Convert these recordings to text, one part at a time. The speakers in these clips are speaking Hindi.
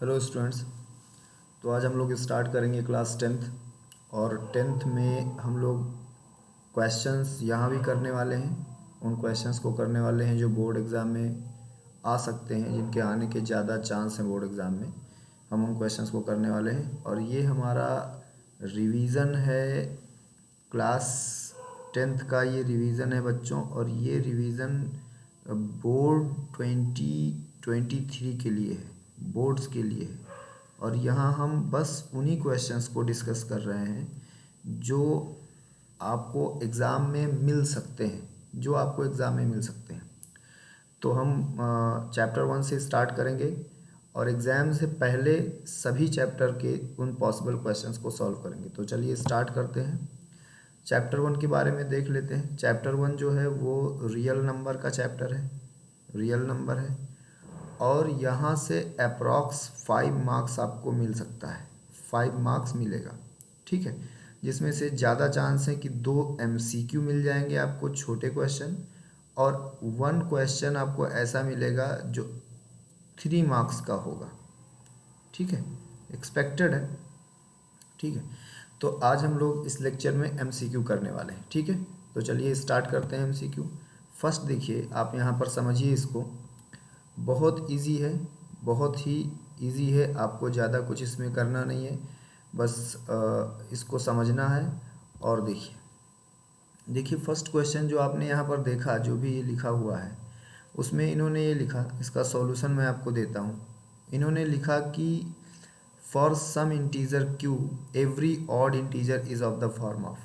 Hello students. तो आज हम लोग स्टार्ट करेंगे क्लास टेंथ। और टेंथ में हम लोग क्वेश्चंस यहाँ भी करने वाले हैं। उन क्वेश्चंस को करने वाले हैं जो बोर्ड एग्ज़ाम में आ सकते हैं, जिनके आने के ज़्यादा चांस हैं बोर्ड एग्ज़ाम में। हम उन क्वेश्चंस को करने वाले हैं और ये हमारा रिवीज़न है। क्लास टेंथ का ये रिवीज़न है बच्चों, और ये रिवीज़न बोर्ड 2023 के लिए है, बोर्ड्स के लिए है। और यहाँ हम बस उन्हीं क्वेश्चंस को डिस्कस कर रहे हैं जो आपको एग्ज़ाम में मिल सकते हैं, जो आपको एग्ज़ाम में मिल सकते हैं। तो हम चैप्टर 1 से स्टार्ट करेंगे और एग्ज़ाम से पहले सभी चैप्टर के उन पॉसिबल क्वेश्चंस को सॉल्व करेंगे। तो चलिए स्टार्ट करते हैं। चैप्टर 1 के बारे में देख लेते हैं। चैप्टर 1 जो है वो रियल नंबर का चैप्टर है, रियल नंबर है। और यहाँ से अप्रॉक्स 5 मार्क्स आपको मिल सकता है, 5 मार्क्स मिलेगा, ठीक है। जिसमें से ज़्यादा चांस है कि 2 MCQ मिल जाएंगे आपको, छोटे क्वेश्चन, और 1 क्वेश्चन आपको ऐसा मिलेगा जो 3 मार्क्स का होगा, ठीक है, एक्सपेक्टेड है, ठीक है। तो आज हम लोग इस लेक्चर में MCQ करने वाले हैं, ठीक है। तो चलिए स्टार्ट करते हैं MCQ। फर्स्ट देखिए, आप यहाँ पर समझिए इसको, बहुत इजी है, बहुत ही इजी है। आपको ज़्यादा कुछ इसमें करना नहीं है, बस इसको समझना है। और देखिए फर्स्ट क्वेश्चन जो आपने यहाँ पर देखा, जो भी ये लिखा हुआ है, उसमें इन्होंने ये लिखा, इसका सॉल्यूशन मैं आपको देता हूँ। इन्होंने लिखा कि for some integer q every odd integer is of the form of.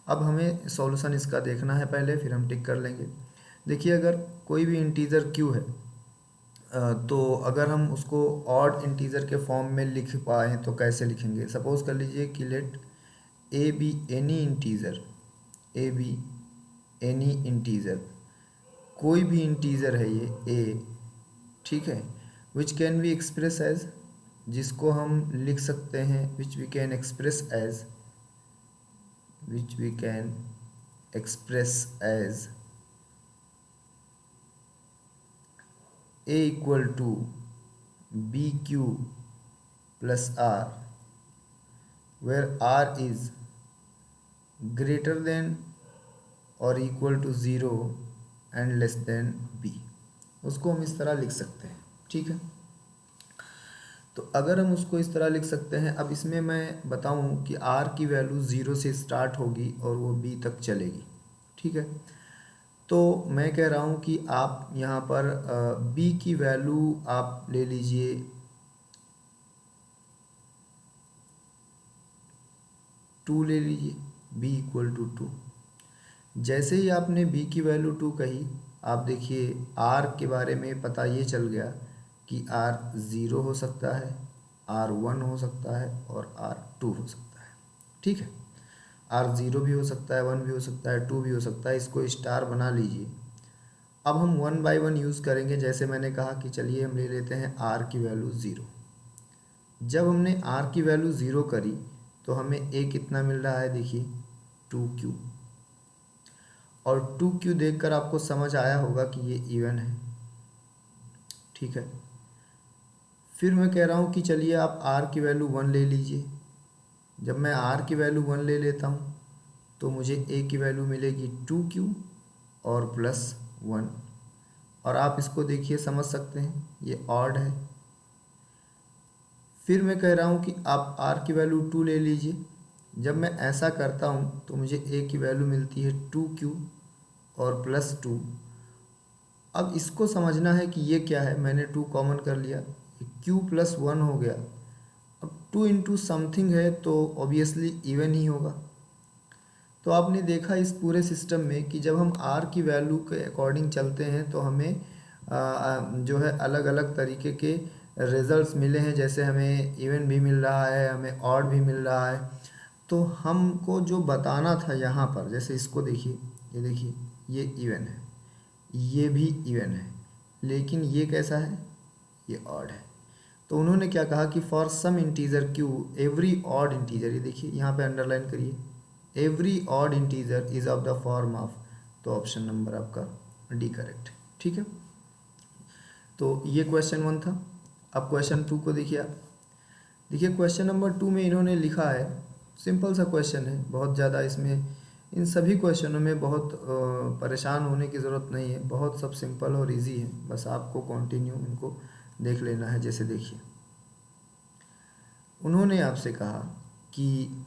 अब हमें सॉल्यूशन इसका देखना है पहले, फिर हम टिक कर लेंगे। देखिए अगर कोई भी इंटीजर q है, तो अगर हम उसको ऑड इंटीजर के फॉर्म में लिख पाएँ तो कैसे लिखेंगे। सपोज़ कर लीजिए कि let A B any integer, A B any integer, कोई भी इंटीजर है ये ए, ठीक है, which can be express as, जिसको हम लिख सकते हैं, which we can express as, which we can express as a equal to bq plus r, where r is greater than or equal to 0 and less than b। उसको हम इस तरह लिख सकते हैं, ठीक है। तो अगर हम उसको इस तरह लिख सकते हैं, अब इसमें मैं बताऊं कि r की वैल्यू 0 से स्टार्ट होगी और वो b तक चलेगी, ठीक है। तो मैं कह रहा हूँ कि आप यहाँ पर b की वैल्यू आप ले लीजिए 2 ले लीजिए, b इक्वल टू 2। जैसे ही आपने b की वैल्यू 2 कही, आप देखिए r के बारे में पता ये चल गया कि r 0 हो सकता है, r 1 हो सकता है और r 2 हो सकता है, ठीक है। r 0 भी हो सकता है, 1 भी हो सकता है, 2 भी हो सकता है। इसको स्टार बना लीजिए। अब हम 1 बाय 1 यूज़ करेंगे। जैसे मैंने कहा कि चलिए हम ले लेते हैं r की वैल्यू 0। जब हमने r की वैल्यू 0 करी तो हमें a कितना मिल रहा है, देखिए 2q। और 2q देखकर आपको समझ आया होगा कि ये इवन है, ठीक है। फिर मैं कह रहा हूँ कि चलिए आप r की वैल्यू 1 ले लीजिए। जब मैं r की वैल्यू 1 ले लेता हूँ तो मुझे a की वैल्यू मिलेगी 2q और प्लस 1। और आप इसको देखिए, समझ सकते हैं ये ऑड है। फिर मैं कह रहा हूँ कि आप r की वैल्यू 2 ले लीजिए। जब मैं ऐसा करता हूँ तो मुझे a की वैल्यू मिलती है 2q और प्लस 2। अब इसको समझना है कि ये क्या है। मैंने 2 कॉमन कर लिया, q प्लस 1 हो गया। अब 2 इंटू समथिंग है तो ऑब्वियसली इवन ही होगा। तो आपने देखा इस पूरे सिस्टम में कि जब हम r की वैल्यू के अकॉर्डिंग चलते हैं तो हमें जो है अलग अलग तरीके के रिजल्ट्स मिले हैं। जैसे हमें इवन भी मिल रहा है, हमें ऑड भी मिल रहा है। तो हमको जो बताना था यहाँ पर, जैसे इसको देखिए, ये देखिए ये इवन है, ये भी इवन है, लेकिन ये कैसा है, ये ऑड है। तो उन्होंने क्या कहा कि for some integer q every odd integer, ये देखिए यहाँ पे अंडरलाइन करिए, every odd integer is of the form of. तो ऑप्शन नंबर आपका डी करेक्ट, ठीक है। तो ये क्वेश्चन 1 था। अब क्वेश्चन 2 को देखिए आप। देखिए क्वेश्चन नंबर 2 में इन्होंने लिखा है, सिंपल सा क्वेश्चन है, बहुत ज़्यादा इसमें इन सभी क्वेश्चनों में बहुत परेशान होने की ज़रूरत नहीं है, बहुत सब सिंपल और इजी है, बस आपको कंटिन्यू इनको देख लेना है। जैसे देखिए उन्होंने आपसे कहा कि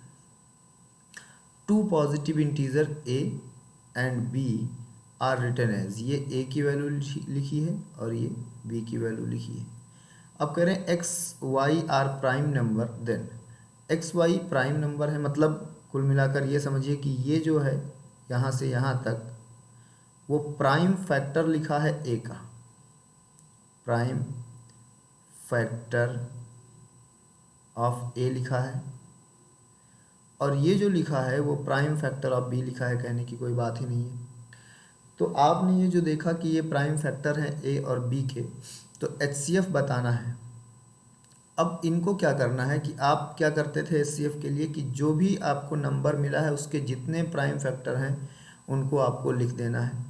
2 positive integer a and b are written as, ये a की वैल्यू लिखी है और ये b की वैल्यू लिखी है। अब कह रहे हैं X Y are prime number, then X Y prime number है, मतलब कुल मिलाकर ये समझिए कि ये जो है यहाँ से यहाँ तक वो प्राइम फैक्टर लिखा है ए का, प्राइम फैक्टर ऑफ ए लिखा है, और ये जो लिखा है वो प्राइम फैक्टर ऑफ बी लिखा है, कहने की कोई बात ही नहीं है। तो आपने ये जो देखा कि ये प्राइम फैक्टर है ए और बी के, तो एचसीएफ बताना है। अब इनको क्या करना है कि आप क्या करते थे एचसीएफ के लिए कि जो भी आपको नंबर मिला है उसके जितने प्राइम फैक्टर हैं उनको आपको लिख देना है।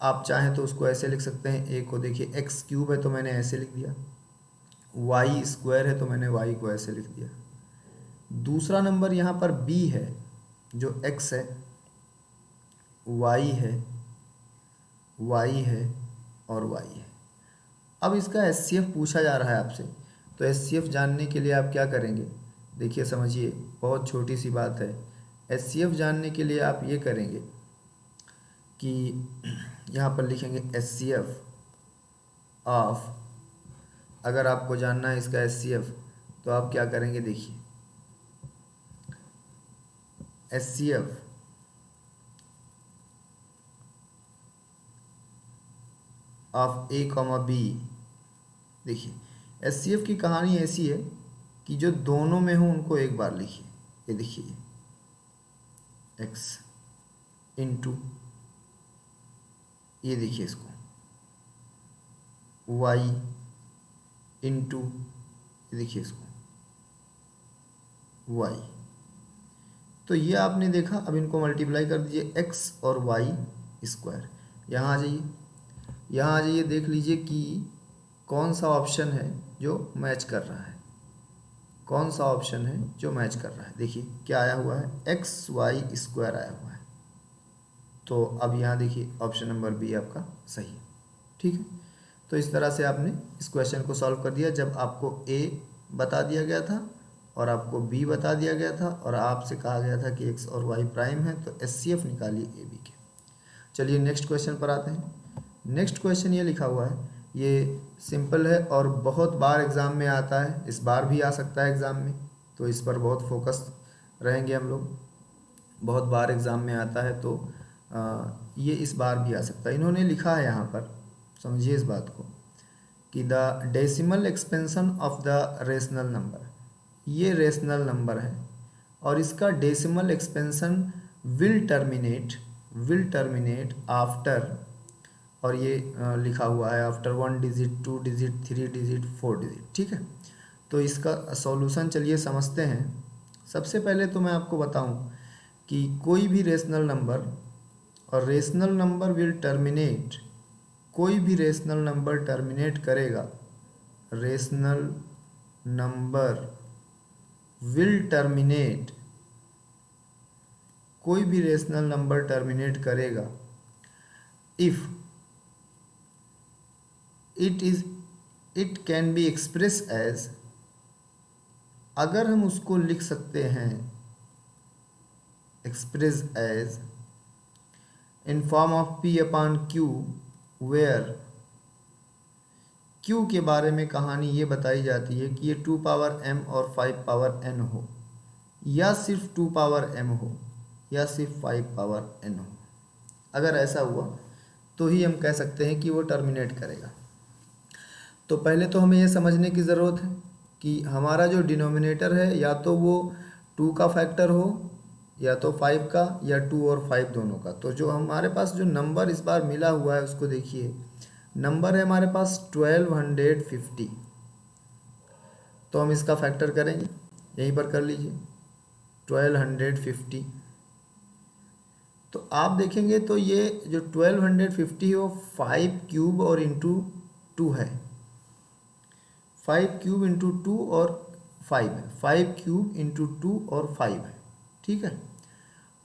आप चाहें तो उसको ऐसे लिख सकते हैं, ए को देखिए एक्स क्यूब है तो मैंने ऐसे लिख दिया, वाई स्क्वायर है तो मैंने वाई को ऐसे लिख दिया। दूसरा नंबर यहाँ पर बी है, जो एक्स है, वाई है, वाई है और वाई है। अब इसका एचसीएफ पूछा जा रहा है आपसे, तो एचसीएफ जानने के लिए आप क्या करेंगे, देखिए समझिए, बहुत छोटी सी बात है। एचसीएफ जानने के लिए आप ये करेंगे कि यहाँ पर लिखेंगे एचसीएफ ऑफ, अगर आपको जानना है इसका एचसीएफ तो आप क्या करेंगे, देखिए HCF of A comma B. देखिए एचसीएफ की कहानी ऐसी है कि जो दोनों में हो उनको एक बार लिखिए। ये देखिए एक्स इंटू, ये देखिए इसको वाई इंटू, ये देखिए इसको वाई। तो ये आपने देखा, अब इनको मल्टीप्लाई कर दीजिए एक्स और वाई स्क्वायर। यहाँ आ जाइए, यहाँ आ जाइए, देख लीजिए कि कौन सा ऑप्शन है जो मैच कर रहा है, कौन सा ऑप्शन है जो मैच कर रहा है। देखिए क्या आया हुआ है, एक्स वाई स्क्वायर आया हुआ है। तो अब यहाँ देखिए ऑप्शन नंबर बी आपका सही है, ठीक है। तो इस तरह से आपने इस क्वेश्चन को सॉल्व कर दिया, जब आपको ए बता दिया गया था और आपको बी बता दिया गया था और आपसे कहा गया था कि एक्स और वाई प्राइम है, तो एचसीएफ निकालिए ए बी के। चलिए नेक्स्ट क्वेश्चन पर आते हैं। नेक्स्ट क्वेश्चन ये लिखा हुआ है, ये सिंपल है और बहुत बार एग्ज़ाम में आता है, इस बार भी आ सकता है एग्ज़ाम में, तो इस पर बहुत फोकस रहेंगे हम लोग। बहुत बार एग्ज़ाम में आता है तो ये इस बार भी आ सकता है। इन्होंने लिखा है यहाँ पर, समझिए इस बात को, कि the decimal expansion of the rational number, ये रेशनल नंबर है और इसका decimal expansion will terminate after, और ये लिखा हुआ है after 1 digit, 2 digit, 3 digit, 4 digit, ठीक है। तो इसका सॉल्यूशन चलिए समझते हैं। सबसे पहले तो मैं आपको बताऊं कि कोई भी रेशनल नंबर और रेशनल नंबर विल टर्मिनेट, कोई भी रेशनल नंबर टर्मिनेट करेगा, रेशनल नंबर विल टर्मिनेट, कोई भी रेशनल नंबर टर्मिनेट करेगा if it can be express as, अगर हम उसको लिख सकते हैं express as in form of P upon Q, where Q के बारे में कहानी ये बताई जाती है कि ये 2 पावर m और 5 पावर n हो, या सिर्फ 2 पावर m हो, या सिर्फ 5 पावर n हो। अगर ऐसा हुआ तो ही हम कह सकते हैं कि वो टर्मिनेट करेगा। तो पहले तो हमें ये समझने की ज़रूरत है कि हमारा जो डिनोमिनेटर है या तो वो 2 का फैक्टर हो, या तो 5 का, या 2 और 5 दोनों का। तो जो हमारे पास जो नंबर इस बार मिला हुआ है उसको देखिए, नंबर है हमारे पास 1250। तो हम इसका फैक्टर करेंगे, यहीं पर कर लीजिए 1250। तो आप देखेंगे तो ये जो 1250 है वो 5 क्यूब और इंटू 2 है, 5 क्यूब इंटू 2 और 5 है, 5 क्यूब इंटू 2 और 5 है, ठीक है।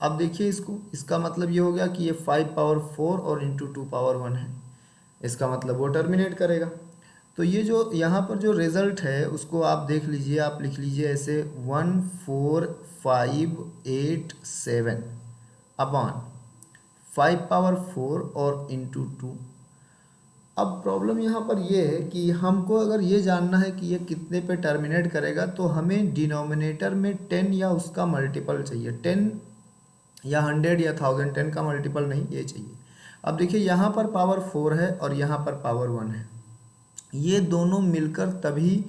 अब देखिए इसको, इसका मतलब ये हो गया कि ये 5 पावर 4 और इंटू 2 पावर 1 है, इसका मतलब वो टर्मिनेट करेगा। तो ये जो यहाँ पर जो रिजल्ट है उसको आप देख लीजिए, आप लिख लीजिए ऐसे 14587 अपॉन 5 पावर 4 और इंटू 2। अब प्रॉब्लम यहाँ पर ये है कि हमको अगर ये जानना है कि ये कितने पे टर्मिनेट करेगा, तो हमें डिनोमिनेटर में 10 या उसका मल्टीपल चाहिए, 10 या 100 या 1000, 10 का मल्टीपल नहीं, ये चाहिए। अब देखिए यहाँ पर पावर 4 है और यहाँ पर पावर 1 है, ये दोनों मिलकर तभी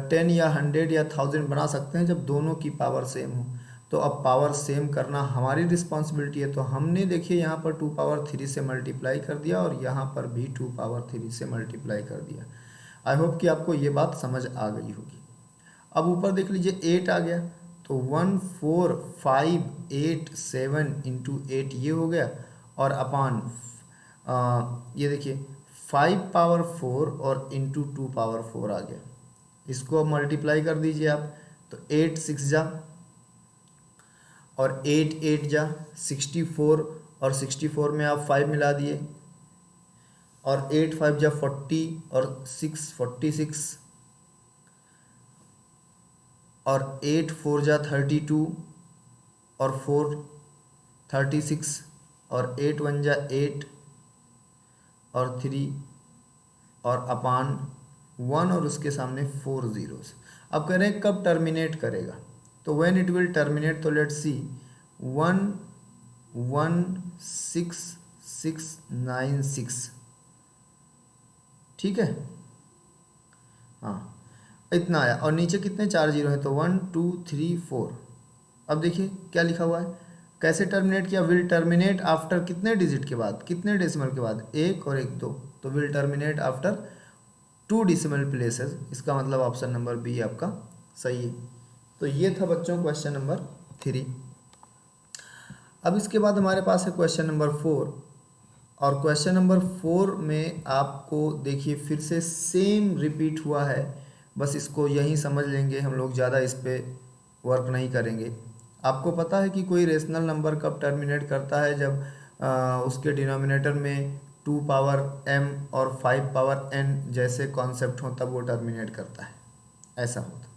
10 या 100 या 1000 बना सकते हैं जब दोनों की पावर सेम हो। तो अब पावर सेम करना हमारी रिस्पॉन्सिबिलिटी है, तो हमने देखिए यहाँ पर 2 पावर 3 से मल्टीप्लाई कर दिया और यहाँ पर भी 2 पावर 3 से मल्टीप्लाई कर दिया। आई होप कि आपको ये बात समझ आ गई होगी। अब ऊपर देख लीजिए 8 आ गया, तो 14587 इंटू 8 ये हो गया, और अपान ये देखिए 5 पावर 4 और इंटू 2 पावर 4 आ गया। इसको अब मल्टीप्लाई कर दीजिए आप, तो 8 6 जा और 8 8 जा 64, और 64 में आप 5 मिला दिए, और 8 5 जा 40 और 6 46, और 8 4 जा 32 और 4 36, और 8 1 जा 8 और 3 और अपान 1 और उसके सामने 4 zeros। अब कह रहे हैं कब टर्मिनेट करेगा, तो व्हेन इट विल टर्मिनेट, तो लेट्स सी 11696, ठीक है। हाँ इतना आया, और नीचे कितने 4 जीरो हैं, तो 1 2 3 4। अब देखिए क्या लिखा हुआ है, कैसे टर्मिनेट किया, विल टर्मिनेट आफ्टर कितने डिजिट के बाद, कितने डेसिमल के बाद, 1 और 1 2, तो will terminate after 2 decimal places. इसका मतलब ऑप्शन नंबर बी आपका सही है। तो ये था बच्चों क्वेश्चन नंबर 3। अब इसके बाद हमारे पास है क्वेश्चन नंबर 4, और क्वेश्चन नंबर 4 में आपको देखिए फिर से सेम रिपीट हुआ है, बस इसको यहीं समझ लेंगे हम लोग, ज़्यादा इस पर वर्क नहीं करेंगे। आपको पता है कि कोई रेशनल नंबर कब टर्मिनेट करता है, जब उसके डिनोमिनेटर में 2 पावर m और 5 पावर n जैसे कॉन्सेप्ट हो तब वो टर्मिनेट करता है, ऐसा होता।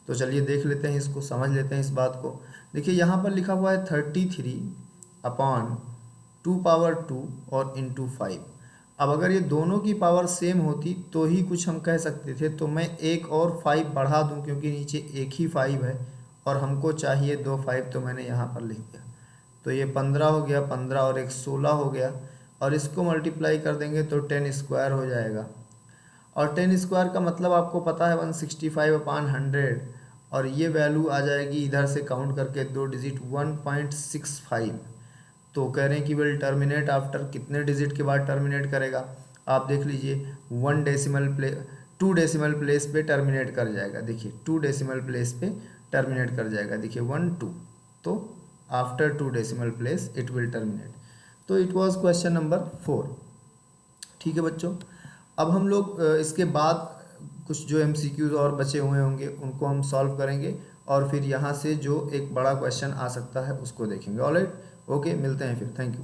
तो चलिए देख लेते हैं इसको, समझ लेते हैं इस बात को। देखिए यहाँ पर लिखा हुआ है 33 अपॉन 2 पावर 2 और इंटू 5। अब अगर ये दोनों की पावर सेम होती तो ही कुछ हम कह सकते थे, तो मैं एक और 5 बढ़ा दूं क्योंकि नीचे एक ही 5 है और हमको चाहिए 2 5, तो मैंने यहाँ पर लिख दिया। तो ये 15 हो गया, 15 और एक 16 हो गया, और इसको मल्टीप्लाई कर देंगे तो 10 स्क्वायर हो जाएगा। और 10 स्क्वायर का मतलब आपको पता है 165 अपॉन 100, और ये वैल्यू आ जाएगी इधर से काउंट करके 2 डिजिट 1.65। तो कह रहे हैं कि विल टर्मिनेट आफ्टर कितने डिजिट के बाद टर्मिनेट करेगा, आप देख लीजिए 2 डेसिमल प्लेस पे टर्मिनेट कर जाएगा। देखिए 2 डेसिमल प्लेस पे टर्मिनेट कर जाएगा, देखिए 1 2, तो after 2 decimal place it will terminate. तो इट वाज क्वेश्चन नंबर 4, ठीक है बच्चों। अब हम लोग इसके बाद कुछ जो MCQs और बचे हुए होंगे उनको हम सॉल्व करेंगे, और फिर यहाँ से जो एक बड़ा क्वेश्चन आ सकता है उसको देखेंगे। ऑलराइट, ओके, मिलते हैं फिर, थैंक यू।